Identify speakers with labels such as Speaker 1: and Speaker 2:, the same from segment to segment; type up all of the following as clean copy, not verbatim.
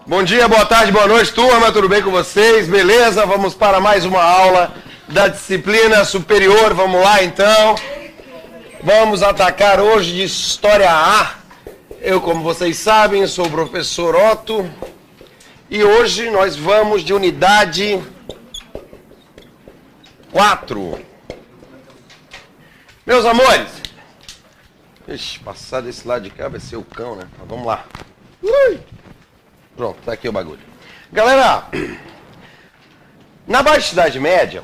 Speaker 1: Bom dia, boa tarde, boa noite, turma, tudo bem com vocês? Beleza? Vamos para mais uma aula da disciplina superior, vamos lá então. Vamos atacar hoje de História A. Eu, como vocês sabem, sou o professor Otto. E hoje nós vamos de unidade 4. Meus amores. Ixi, passar desse lado de cá vai ser o cão, né? Mas vamos lá. Pronto, tá aqui o bagulho. Galera, na Baixa Idade Média,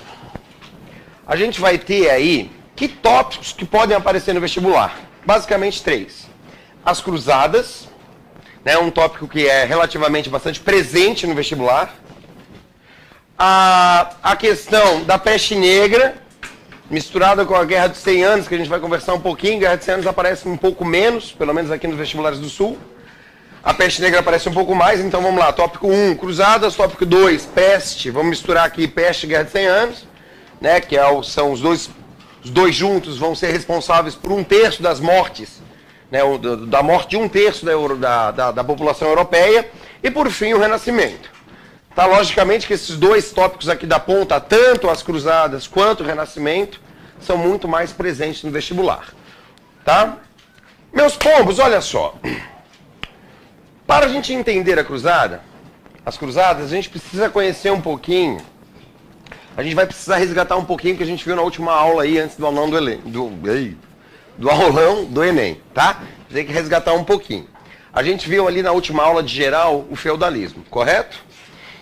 Speaker 1: a gente vai ter aí que tópicos que podem aparecer no vestibular? Basicamente 3. As cruzadas, né, um tópico que é relativamente bastante presente no vestibular. A questão da peste negra, misturada com a Guerra dos 100 Anos, que a gente vai conversar um pouquinho. Guerra dos 100 Anos aparece um pouco menos, pelo menos aqui nos vestibulares do Sul. A peste negra aparece um pouco mais, então vamos lá. Tópico 1, cruzadas. Tópico 2, peste. Vamos misturar aqui peste e Guerra de 100 Anos, né, que são os dois juntos vão ser responsáveis por 1/3 das mortes, né, da morte de 1/3 da população europeia. E por fim, o Renascimento. Tá, logicamente que esses dois tópicos aqui da ponta, tanto as cruzadas quanto o Renascimento, são muito mais presentes no vestibular. Tá? Meus pombos, olha só. Para a gente entender as cruzadas, a gente precisa conhecer um pouquinho. A gente vai precisar resgatar um pouquinho que a gente viu na última aula aí, antes do aulão do Enem, tá? Tem que resgatar um pouquinho. A gente viu ali na última aula de geral o feudalismo, correto?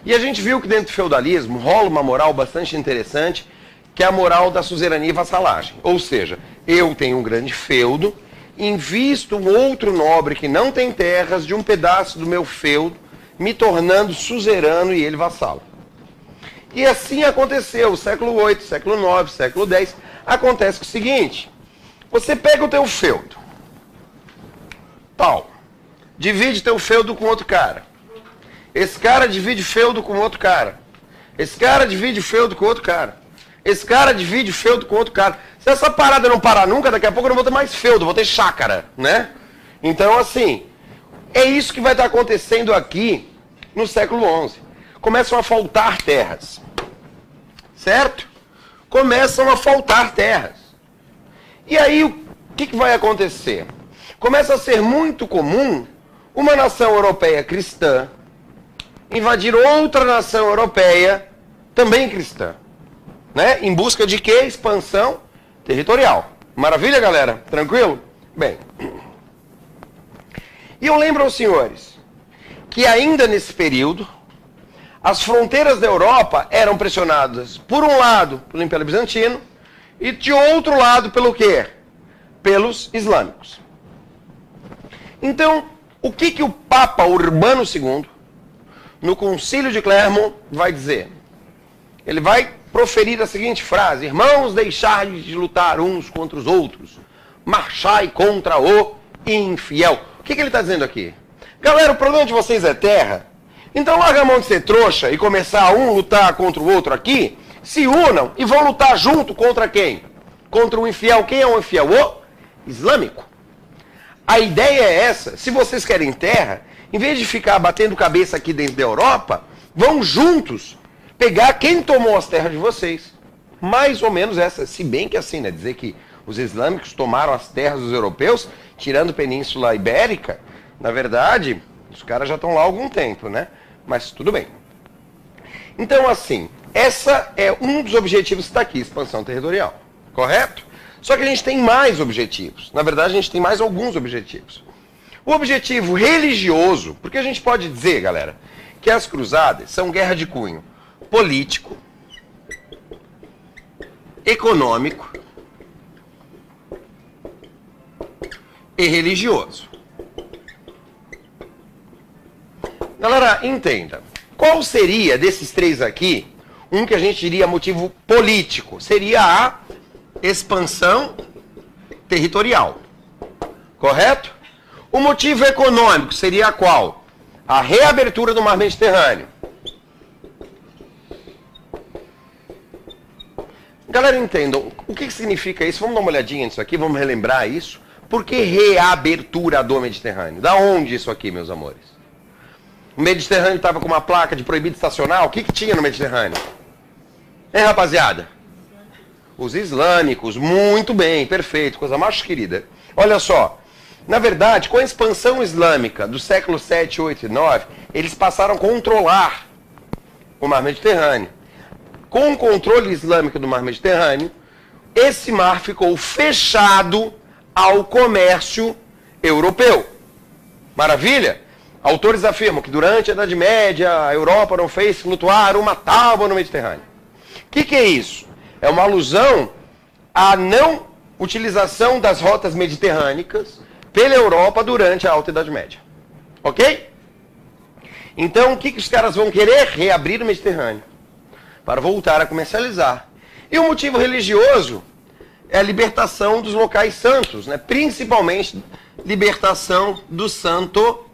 Speaker 1: E a gente viu que dentro do feudalismo rola uma moral bastante interessante, que é a moral da suzerania e vassalagem. Ou seja, eu tenho um grande feudo, invisto um outro nobre que não tem terras de um pedaço do meu feudo, me tornando suzerano e ele vassalo. E assim aconteceu, século VIII, século IX, século X. Acontece o seguinte: você pega o teu feudo, tal, divide teu feudo com outro cara. Esse cara divide feudo com outro cara. Esse cara divide feudo com outro cara. Esse cara divide feudo com outro cara. Se essa parada não parar nunca, daqui a pouco eu não vou ter mais feudo, vou ter chácara, né? Então, assim, é isso que vai estar acontecendo aqui no século XI. Começam a faltar terras, certo? Começam a faltar terras. E aí, o que vai acontecer? Começa a ser muito comum uma nação europeia cristã invadir outra nação europeia também cristã. Né? Em busca de quê? Expansão territorial. Maravilha, galera? Tranquilo? Bem. E eu lembro aos senhores que ainda nesse período, as fronteiras da Europa eram pressionadas, por um lado, pelo Império Bizantino, e de outro lado, pelo quê? Pelos islâmicos. Então, o que o Papa Urbano II, no Concílio de Clermont, vai dizer? Ele vai proferir a seguinte frase: irmãos, deixai de lutar uns contra os outros, marchai contra o infiel. O que ele está dizendo aqui? Galera, o problema de vocês é terra, então larga a mão de ser trouxa e começar um lutar contra o outro aqui, se unam e vão lutar junto contra quem? Contra o infiel. Quem é o infiel? O islâmico. A ideia é essa: se vocês querem terra, em vez de ficar batendo cabeça aqui dentro da Europa, vão juntos pegar quem tomou as terras de vocês. Mais ou menos essa. Se bem que assim, né? Dizer que os islâmicos tomaram as terras dos europeus, tirando a Península Ibérica, na verdade, os caras já estão lá há algum tempo, né? Mas tudo bem. Então, assim, essa é um dos objetivos que está aqui, expansão territorial. Correto? Só que a gente tem mais objetivos. Na verdade, a gente tem mais alguns objetivos. O objetivo religioso, porque a gente pode dizer, galera, que as cruzadas são guerra de cunho político, econômico e religioso. Galera, entenda. Qual seria desses 3 aqui, um que a gente diria motivo político? Seria a expansão territorial. Correto? O motivo econômico seria qual? A reabertura do mar Mediterrâneo. Galera, entendam, o que significa isso? Vamos dar uma olhadinha nisso aqui, vamos relembrar isso. Por que reabertura do Mediterrâneo? Da onde isso aqui, meus amores? O Mediterrâneo estava com uma placa de proibido estacionar. O que tinha no Mediterrâneo? Hein, rapaziada? Os islâmicos. Muito bem, perfeito. Coisa mais querida. Olha só. Na verdade, com a expansão islâmica do século 7, 8 e 9, eles passaram a controlar o mar Mediterrâneo. Com o controle islâmico do mar Mediterrâneo, esse mar ficou fechado ao comércio europeu. Maravilha? Autores afirmam que durante a Idade Média a Europa não fez flutuar uma tábua no Mediterrâneo. O que é isso? É uma alusão à não utilização das rotas mediterrânicas pela Europa durante a Alta Idade Média. Ok? Então o que os caras vão querer? Reabrir o Mediterrâneo para voltar a comercializar. E o motivo religioso é a libertação dos locais santos, né? Principalmente libertação do Santo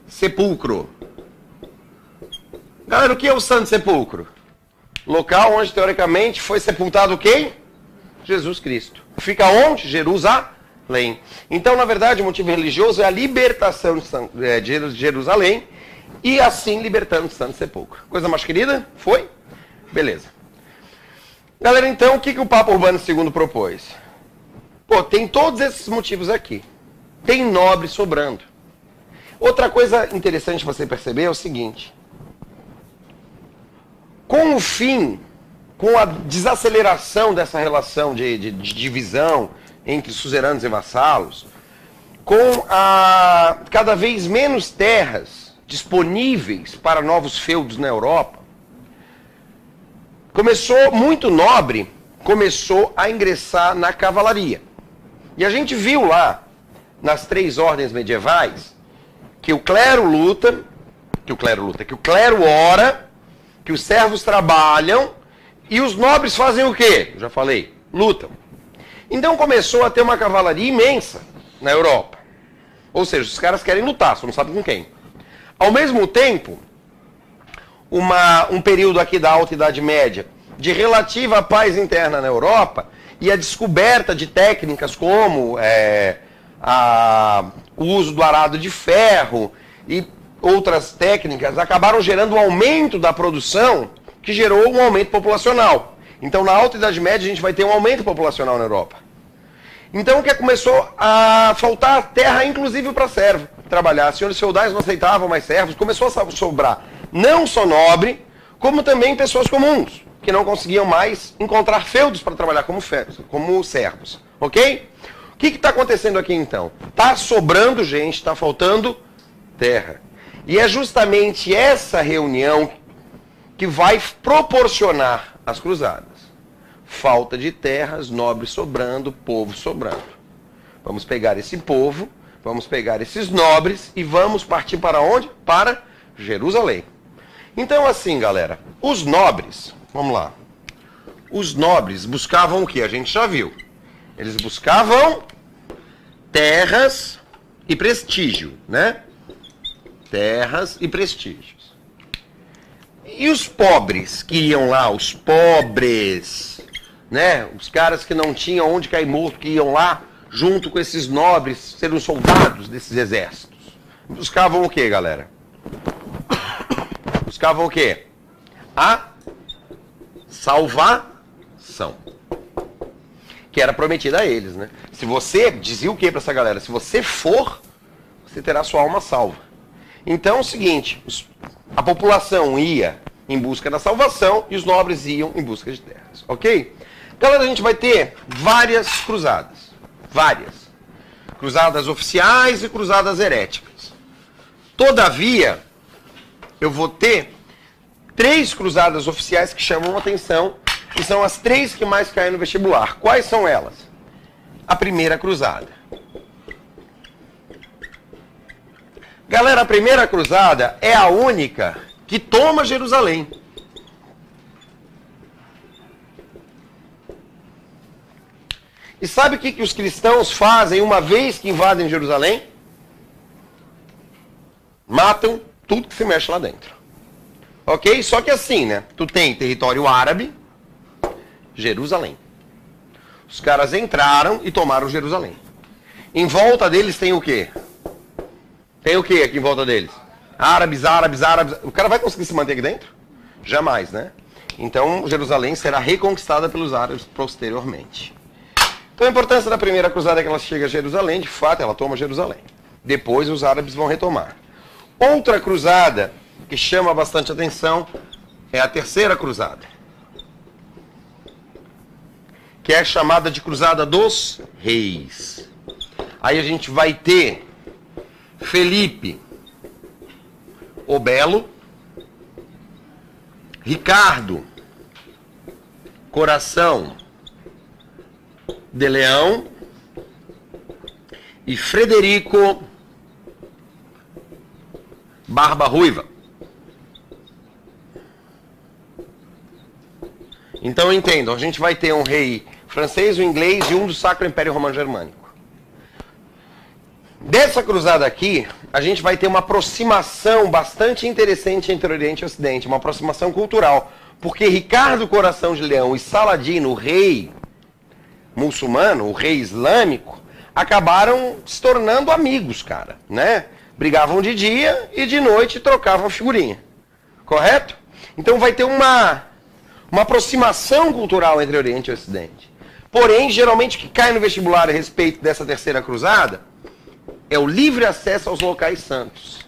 Speaker 1: Sepulcro. Galera, o que é o Santo Sepulcro? Local onde, teoricamente, foi sepultado quem? Jesus Cristo. Fica onde? Jerusalém. Então, na verdade, o motivo religioso é a libertação de Jerusalém e, assim, libertando o Santo Sepulcro. Coisa mais querida? Foi? Beleza. Galera, então, o que o Papa Urbano II propôs? Pô, tem todos esses motivos aqui. Tem nobre sobrando. Outra coisa interessante você perceber é o seguinte. Com o fim, com a desaceleração dessa relação de divisão entre suzeranos e vassalos, com a cada vez menos terras disponíveis para novos feudos na Europa, muito nobre começou a ingressar na cavalaria. E a gente viu lá, nas 3 ordens medievais, que o clero luta, que o clero ora, que os servos trabalham e os nobres fazem o quê? Eu já falei, lutam. Então começou a ter uma cavalaria imensa na Europa. Ou seja, os caras querem lutar, só não sabem com quem. Ao mesmo tempo, um período aqui da Alta Idade Média de relativa paz interna na Europa e a descoberta de técnicas como o uso do arado de ferro e outras técnicas acabaram gerando um aumento da produção que gerou um aumento populacional. Então, na Alta Idade Média, a gente vai ter um aumento populacional na Europa. Então, que começou a faltar terra, inclusive para servo trabalhar. Senhores feudais não aceitavam mais servos, começou a sobrar não só nobre, como também pessoas comuns, que não conseguiam mais encontrar feudos para trabalhar como servos. Ok? O que está acontecendo aqui então? Está sobrando gente, está faltando terra. E é justamente essa reunião que vai proporcionar as cruzadas. Falta de terras, nobres sobrando, povo sobrando. Vamos pegar esse povo, vamos pegar esses nobres e vamos partir para onde? Para Jerusalém. Então assim, galera, os nobres, vamos lá. Os nobres buscavam o que? A gente já viu. Eles buscavam terras e prestígio, né? Terras e prestígios. E os pobres que iam lá, os pobres, né? Os caras que não tinham onde cair morto, que iam lá junto com esses nobres, serem soldados desses exércitos. Buscavam o que, galera? Buscavam o quê? A salvação. Que era prometida a eles, né? Se você, dizia o que para essa galera? Se você for, você terá sua alma salva. Então é o seguinte, a população ia em busca da salvação e os nobres iam em busca de terras, ok? Galera, a gente vai ter várias cruzadas. Várias. Cruzadas oficiais e cruzadas heréticas. Todavia, eu vou ter 3 cruzadas oficiais que chamam a atenção, que são as 3 que mais caem no vestibular. Quais são elas? A primeira cruzada. Galera, a primeira cruzada é a única que toma Jerusalém. E sabe o que os cristãos fazem uma vez que invadem Jerusalém? Matam tudo que se mexe lá dentro. Ok? Só que assim, né? Tu tem território árabe, Jerusalém. Os caras entraram e tomaram Jerusalém. Em volta deles tem o quê? Tem o quê aqui em volta deles? Árabes, árabes, árabes. O cara vai conseguir se manter aqui dentro? Jamais, né? Então, Jerusalém será reconquistada pelos árabes posteriormente. Então, a importância da primeira cruzada é que ela chega a Jerusalém, de fato, ela toma Jerusalém. Depois, os árabes vão retomar. Outra cruzada que chama bastante atenção é a terceira cruzada, que é chamada de Cruzada dos Reis. Aí a gente vai ter Felipe o Belo, Ricardo Coração de Leão e Frederico Barba Ruiva. Então entendam, a gente vai ter um rei francês, um inglês e um do Sacro Império Romano Germânico. Dessa cruzada aqui, a gente vai ter uma aproximação bastante interessante entre Oriente e Ocidente, uma aproximação cultural, porque Ricardo Coração de Leão e Saladino, o rei muçulmano, o rei islâmico, acabaram se tornando amigos, cara, né? Brigavam de dia e de noite trocavam figurinha, correto? Então vai ter uma aproximação cultural entre Oriente e Ocidente. Porém, geralmente o que cai no vestibular a respeito dessa terceira cruzada é o livre acesso aos locais santos.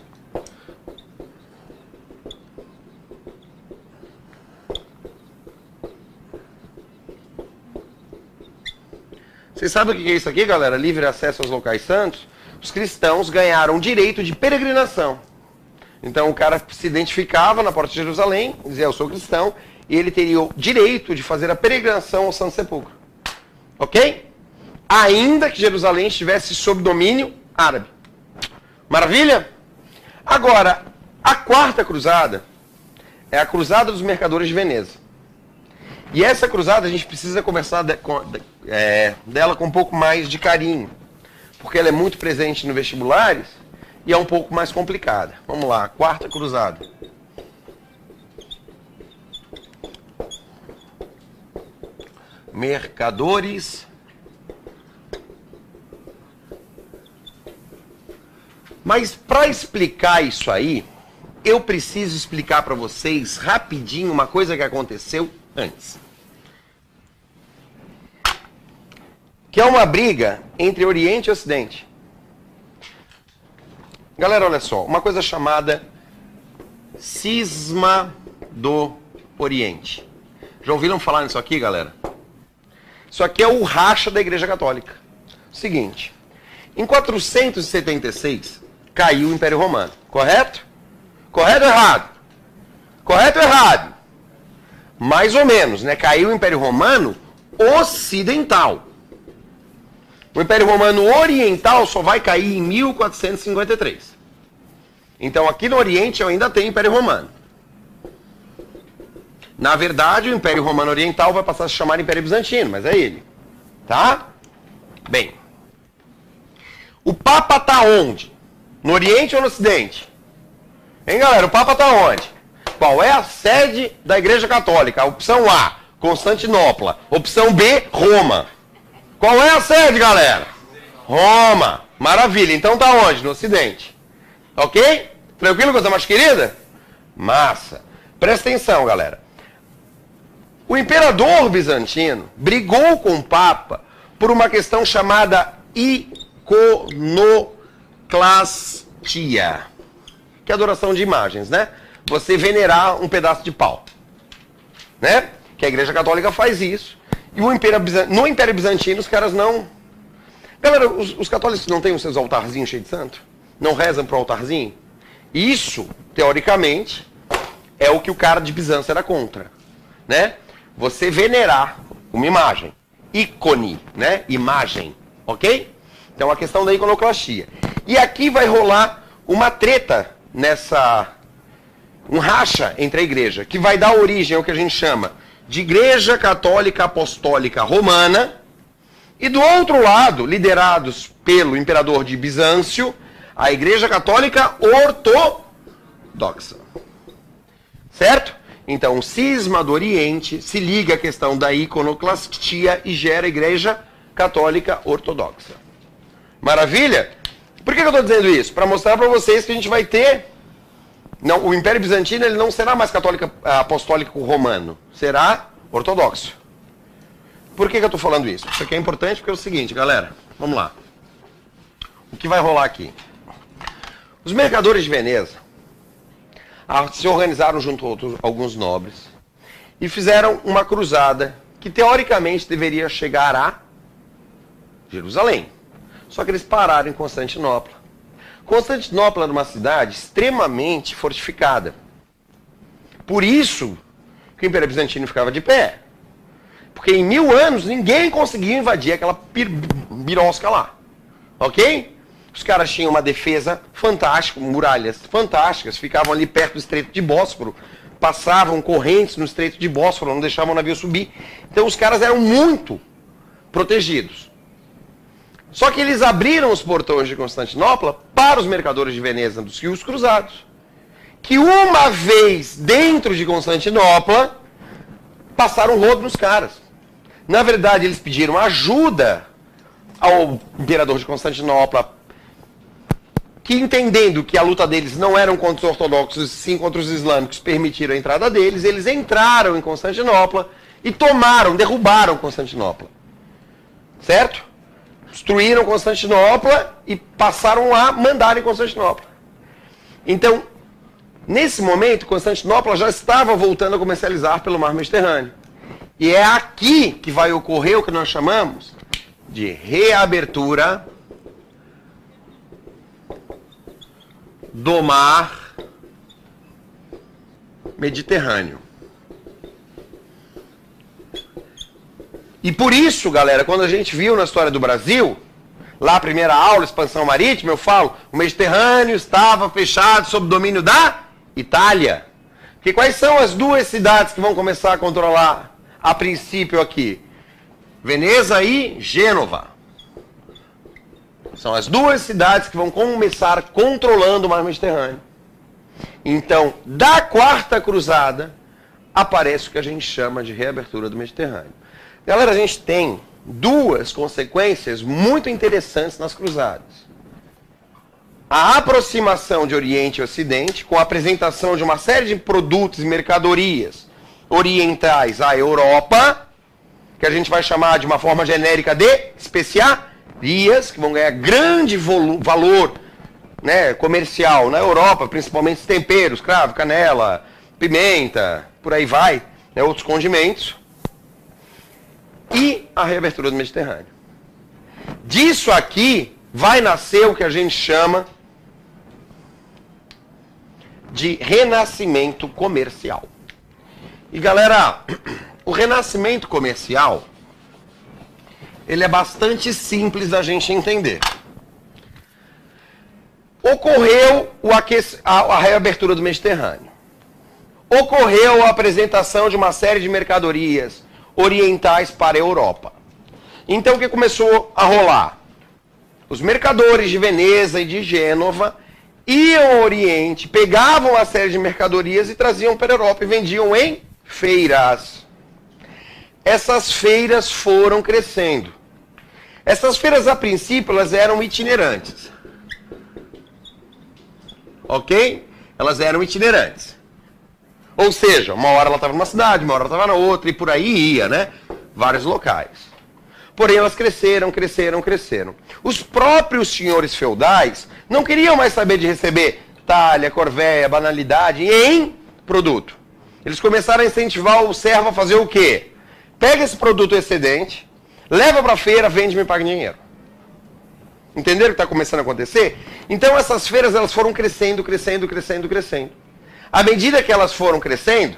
Speaker 1: Vocês sabem o que é isso aqui, galera? Livre acesso aos locais santos? Os cristãos ganharam direito de peregrinação. Então o cara se identificava na porta de Jerusalém, dizia, eu sou cristão, e ele teria o direito de fazer a peregrinação ao Santo Sepulcro. Ok? Ainda que Jerusalém estivesse sob domínio árabe. Maravilha? Agora, a quarta cruzada é a Cruzada dos Mercadores de Veneza. E essa cruzada a gente precisa conversar dela com um pouco mais de carinho, porque ela é muito presente no vestibulares e é um pouco mais complicada. Vamos lá, quarta cruzada. Mercadores Mas para explicar isso aí, eu preciso explicar para vocês rapidinho uma coisa que aconteceu antes. Que é uma briga entre Oriente e Ocidente. Galera, olha só, uma coisa chamada Cisma do Oriente. Já ouviram falar nisso aqui, galera? Isso aqui é o racha da Igreja Católica. Seguinte, em 476 caiu o Império Romano, correto? Correto ou errado? Correto ou errado? Mais ou menos, né? Caiu o Império Romano ocidental. O Império Romano Oriental só vai cair em 1453. Então aqui no Oriente eu ainda tenho Império Romano. Na verdade, o Império Romano Oriental vai passar a se chamar Império Bizantino, mas é ele. Tá? Bem. O Papa tá onde? No Oriente ou no Ocidente? Hein, galera? O Papa tá onde? Qual é a sede da Igreja Católica? Opção A, Constantinopla. Opção B, Roma. Qual é a sede, galera? Roma. Maravilha. Então tá onde? No Ocidente. Ok? Tranquilo, coisa mais querida? Massa. Presta atenção, galera. O imperador bizantino brigou com o Papa por uma questão chamada iconoclastia, que é adoração de imagens, né? Você venerar um pedaço de pau, né? Que a Igreja Católica faz isso. E no Império Bizantino os caras não... Galera, os católicos não têm os seus altarzinhos cheios de santo? Não rezam pro altarzinho? Isso, teoricamente, é o que o cara de Bizâncio era contra, né? Você venerar uma imagem, ícone, né? Imagem, ok? Então a questão da iconoclastia. E aqui vai rolar uma treta um racha entre a igreja, que vai dar origem ao que a gente chama de Igreja Católica Apostólica Romana, e do outro lado, liderados pelo imperador de Bizâncio, a Igreja Católica Ortodoxa. Certo? Então, o cisma do Oriente se liga à questão da iconoclastia e gera a Igreja Católica Ortodoxa. Maravilha? Por que eu estou dizendo isso? Para mostrar para vocês que a gente vai ter Não, o Império Bizantino ele não será mais católico apostólico romano, será ortodoxo. Por que eu estou falando isso? Isso aqui é importante porque é o seguinte, galera, vamos lá. O que vai rolar aqui? Os mercadores de Veneza se organizaram junto a alguns nobres e fizeram uma cruzada que teoricamente deveria chegar a Jerusalém. Só que eles pararam em Constantinopla. Constantinopla era uma cidade extremamente fortificada. Por isso que o Império Bizantino ficava de pé. Porque em 1000 anos ninguém conseguia invadir aquela birosca lá. Ok? Os caras tinham uma defesa fantástica, muralhas fantásticas, ficavam ali perto do Estreito de Bósforo, passavam correntes no Estreito de Bósforo, não deixavam o navio subir. Então os caras eram muito protegidos. Só que eles abriram os portões de Constantinopla para os mercadores de Veneza dos rios cruzados, que uma vez dentro de Constantinopla, passaram o rodo nos caras. Na verdade, eles pediram ajuda ao imperador de Constantinopla, que entendendo que a luta deles não era contra os ortodoxos, sim contra os islâmicos, permitiram a entrada deles, eles entraram em Constantinopla e derrubaram Constantinopla. Certo? Destruíram Constantinopla e passaram a mandar em Constantinopla. Então, nesse momento, Constantinopla já estava voltando a comercializar pelo mar Mediterrâneo. E é aqui que vai ocorrer o que nós chamamos de reabertura do mar Mediterrâneo. E por isso, galera, quando a gente viu na história do Brasil, lá a primeira aula, expansão marítima, eu falo, o Mediterrâneo estava fechado sob o domínio da Itália. Porque quais são as duas cidades que vão começar a controlar a princípio aqui? Veneza e Gênova. São as duas cidades que vão começar controlando o mar Mediterrâneo. Então, da Quarta Cruzada, aparece o que a gente chama de reabertura do Mediterrâneo. Galera, a gente tem duas consequências muito interessantes nas cruzadas. A aproximação de Oriente e Ocidente, com a apresentação de uma série de produtos e mercadorias orientais à Europa, que a gente vai chamar de uma forma genérica de especiarias, que vão ganhar grande valor, né, comercial na Europa, principalmente temperos, cravo, canela, pimenta, por aí vai, né, outros condimentos. E a reabertura do Mediterrâneo. Disso aqui vai nascer o que a gente chama de renascimento comercial. E galera, o renascimento comercial, ele é bastante simples da gente entender. Ocorreu a reabertura do Mediterrâneo. Ocorreu a apresentação de uma série de mercadorias orientais para a Europa. Então o que começou a rolar? Os mercadores de Veneza e de Gênova iam ao Oriente, pegavam uma série de mercadorias e traziam para a Europa e vendiam em feiras. Essas feiras foram crescendo. Essas feiras, a princípio, elas eram itinerantes. Ok? Elas eram itinerantes. Ou seja, uma hora ela estava numa cidade, uma hora ela estava na outra, e por aí ia, né? Vários locais. Porém, elas cresceram. Os próprios senhores feudais não queriam mais saber de receber talha, corvéia, banalidade em produto. Eles começaram a incentivar o servo a fazer o quê? Pega esse produto excedente, leva para a feira, vende e me paga dinheiro. Entenderam o que está começando a acontecer? Então essas feiras elas foram crescendo. À medida que elas foram crescendo,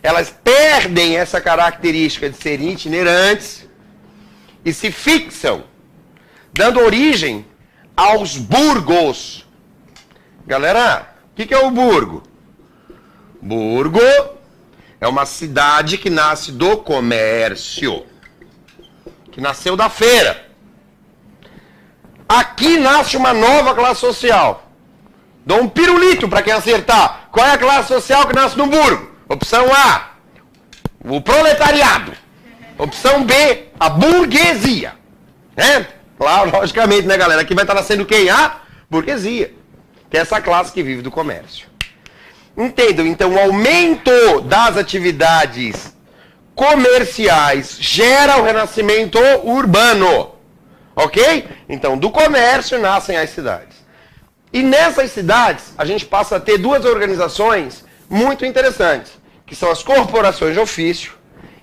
Speaker 1: elas perdem essa característica de serem itinerantes e se fixam, dando origem aos burgos. Galera, o que é o burgo? Burgo é uma cidade que nasce do comércio, que nasceu da feira. Aqui nasce uma nova classe social. Dou um pirulito para quem acertar. Qual é a classe social que nasce no burgo? Opção A, o proletariado. Opção B, a burguesia. Claro, logicamente, né, galera? Aqui vai estar nascendo quem? A burguesia. Que é essa classe que vive do comércio. Entendam, então o aumento das atividades comerciais gera o renascimento urbano, ok? Então do comércio nascem as cidades. E nessas cidades a gente passa a ter duas organizações muito interessantes, que são as corporações de ofício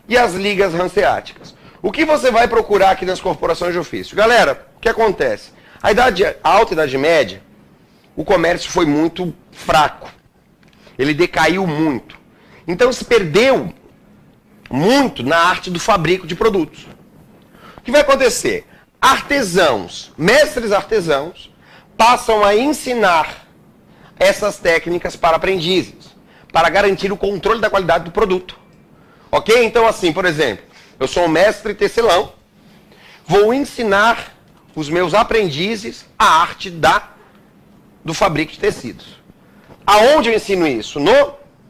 Speaker 1: e as ligas hanseáticas. O que você vai procurar aqui nas corporações de ofício? Galera, o que acontece? A Alta Idade Média, o comércio foi muito fraco. Ele decaiu muito. Então se perdeu muito na arte do fabrico de produtos. O que vai acontecer? Artesãos, mestres artesãos, passam a ensinar essas técnicas para aprendizes, para garantir o controle da qualidade do produto. Ok? Então assim, por exemplo, eu sou um mestre tecelão, vou ensinar os meus aprendizes a arte do fabrico de tecidos. Aonde eu ensino isso?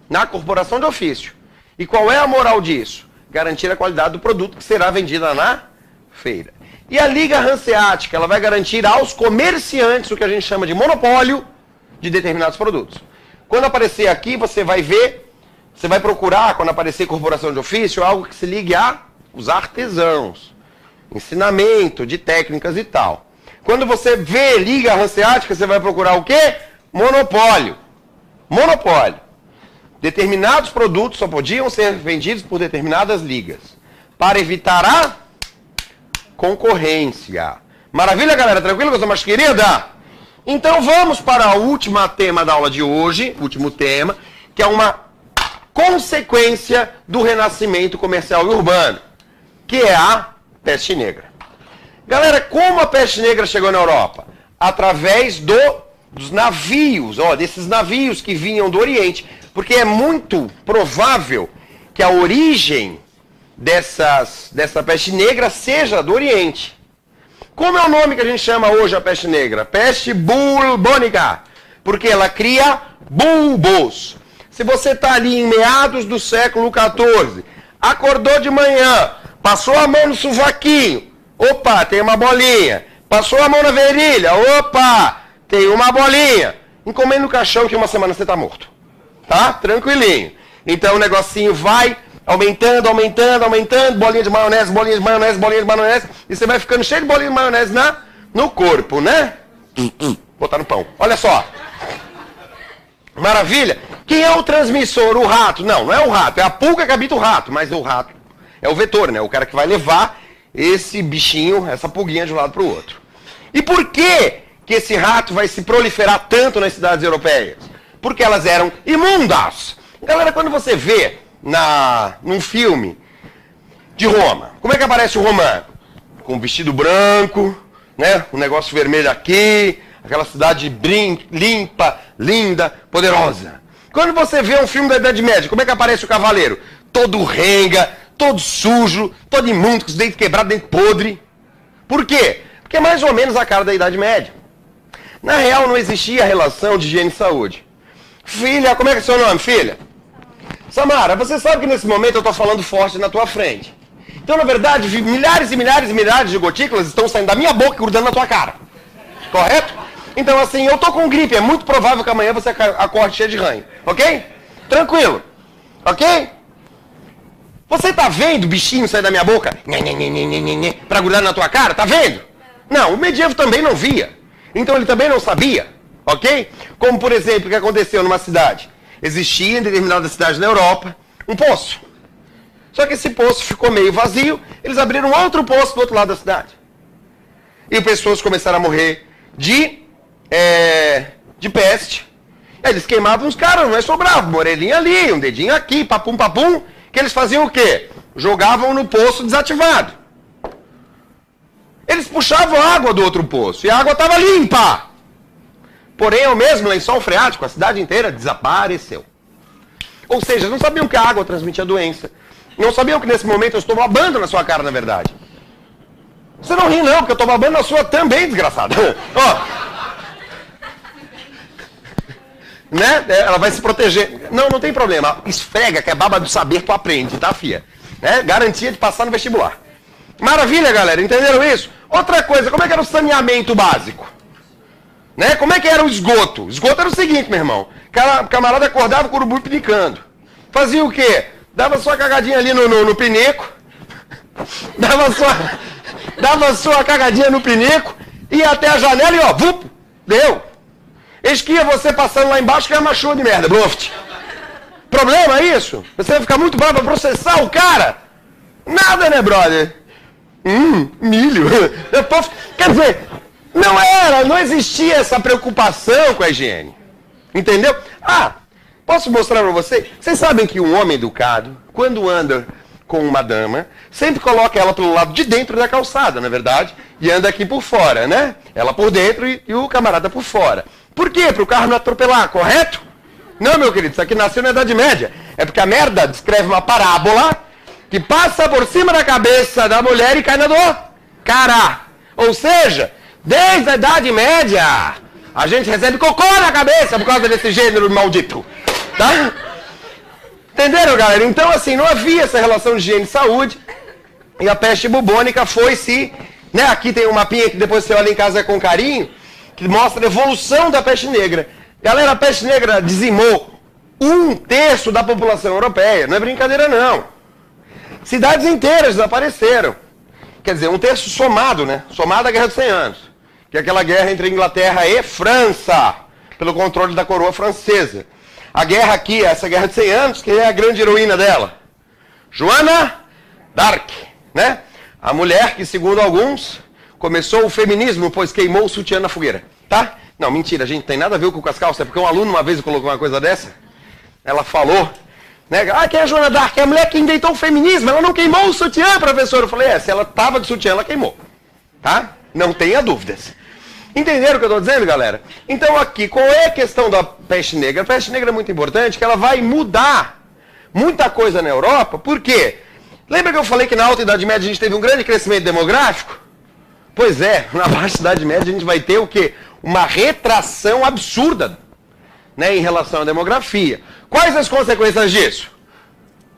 Speaker 1: Na corporação de ofício. E qual é a moral disso? Garantir a qualidade do produto que será vendida na feira. E a Liga Hanseática, ela vai garantir aos comerciantes o que a gente chama de monopólio de determinados produtos. Quando aparecer aqui, você vai ver, você vai procurar, quando aparecer corporação de ofício, algo que se ligue aos artesãos. Ensinamento de técnicas e tal. Quando você vê Liga Hanseática, você vai procurar o quê? Monopólio. Monopólio. Determinados produtos só podiam ser vendidos por determinadas ligas, para evitar a concorrência. Maravilha, galera? Tranquilo, coisa mais querida? Então vamos para o último tema da aula de hoje, último tema, que é uma consequência do renascimento comercial e urbano, que é a peste negra. Galera, como a peste negra chegou na Europa? Através dos navios, desses navios que vinham do Oriente, porque é muito provável que a origem dessa peste negra seja do Oriente. Como é o nome que a gente chama hoje a peste negra? Peste bubônica, porque ela cria bulbos. Se você está ali em meados do século XIV, acordou de manhã, passou a mão no sovaquinho, opa, tem uma bolinha. Passou a mão na virilha, opa, tem uma bolinha. Encomenda no caixão que uma semana você está morto. Tá? Tranquilinho. Então o negocinho vai aumentando, aumentando, aumentando, bolinha de maionese, bolinha de maionese, bolinha de maionese, e você vai ficando cheio de bolinha de maionese no corpo, né? Botar no pão. Olha só. Maravilha. Quem é o transmissor? O rato? Não, não é o rato, é a pulga que habita o rato, mas o rato é o vetor, né? O cara que vai levar esse bichinho, essa pulguinha de um lado para o outro. E por que esse rato vai se proliferar tanto nas cidades europeias? Porque elas eram imundas. Galera, quando você vê num filme de Roma, como é que aparece o romano? Com um vestido branco, né? Um negócio vermelho aqui, aquela cidade limpa, linda, poderosa. Quando você vê um filme da Idade Média, como é que aparece o cavaleiro? Todo renga, todo sujo, todo imundo, com os dentes quebrados, dente podre. Por quê? Porque é mais ou menos a cara da Idade Média. Na real, não existia relação de higiene e saúde. Filha, como é que é seu nome, filha? Samara, você sabe que nesse momento eu estou falando forte na tua frente. Então, na verdade, milhares e milhares e milhares de gotículas estão saindo da minha boca e grudando na tua cara. Correto? Então, assim, eu tô com gripe, é muito provável que amanhã você acorde cheio de ranho. Ok? Tranquilo. Ok? Você tá vendo o bichinho sair da minha boca? Pra grudar na tua cara? Tá vendo? Não, o medievo também não via. Então ele também não sabia. Ok? Como, por exemplo, o que aconteceu numa cidade. Existia em determinada cidade na Europa um poço. Só que esse poço ficou meio vazio, eles abriram outro poço do outro lado da cidade. E pessoas começaram a morrer de peste. Eles queimavam os caras, não é sobrava, uma orelhinha ali, um dedinho aqui, papum, papum. Que eles faziam o quê? Jogavam no poço desativado. Eles puxavam a água do outro poço e a água estava limpa. Porém, o mesmo lençol freático, a cidade inteira desapareceu. Ou seja, não sabiam que a água transmitia doença. Não sabiam que nesse momento eu estou babando na sua cara, na verdade. Você não ri não, porque eu estou babando na sua também, desgraçado. Ó. Né? Ela vai se proteger. Não, não tem problema. Esfrega, que é baba do saber, tu aprende, tá, fia? Né? Garantia de passar no vestibular. Maravilha, galera. Entenderam isso? Outra coisa, como é que era o saneamento básico? Né? Como é que era o esgoto? O esgoto era o seguinte, meu irmão. O camarada acordava com o urubu pinicando. Fazia o quê? Dava sua cagadinha ali no pinico. Dava sua cagadinha no pinico. Ia até a janela e ó, vup, deu. Eis que ia você passando lá embaixo que é uma chuva de merda, bluft. Problema é isso? Você vai ficar muito bravo pra processar o cara? Nada, né, brother? Milho. Quer dizer, não existia essa preocupação com a higiene. Entendeu? Posso mostrar pra vocês? Vocês sabem que um homem educado, quando anda com uma dama, sempre coloca ela pelo lado de dentro da calçada, na verdade, e anda aqui por fora, né? Ela por dentro e o camarada por fora. Por quê? Para o carro não atropelar, correto? Não, meu querido, isso aqui nasceu na Idade Média. É porque a merda descreve uma parábola que passa por cima da cabeça da mulher e cai na do cara. Ou seja, desde a Idade Média, a gente recebe cocô na cabeça por causa desse gênero maldito. Tá? Entenderam, galera? Então, assim, não havia essa relação de higiene e saúde. E a peste bubônica foi-se... Né? Aqui tem um mapinha que depois você olha em casa com carinho, que mostra a evolução da peste negra. Galera, a peste negra dizimou 1/3 da população europeia. Não é brincadeira, não. Cidades inteiras desapareceram. Quer dizer, 1/3 somado, né? Somado à Guerra dos 100 Anos. Que é aquela guerra entre Inglaterra e França, pelo controle da coroa francesa. A guerra aqui, essa Guerra de 100 Anos, que é a grande heroína dela? Joana d'Arc, né? A mulher que, segundo alguns, começou o feminismo, pois queimou o sutiã na fogueira, tá? Não, mentira, gente, tem nada a ver com as calças, é porque um aluno uma vez colocou uma coisa dessa, ela falou, né? Quem é a Joana d'Arc? É a mulher que inventou o feminismo, ela não queimou o sutiã, professor. Eu falei, se ela tava de sutiã, ela queimou, tá? Não tenha dúvidas. Entenderam o que eu estou dizendo, galera? Então aqui, qual é a questão da peste negra? A peste negra é muito importante, que ela vai mudar muita coisa na Europa. Por quê? Lembra que eu falei que na Alta Idade Média a gente teve um grande crescimento demográfico? Pois é, na Baixa Idade Média a gente vai ter o quê? Uma retração absurda, né, em relação à demografia. Quais as consequências disso?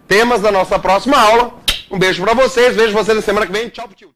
Speaker 1: Temas da nossa próxima aula. Um beijo para vocês, vejo vocês na semana que vem. Tchau, tchau.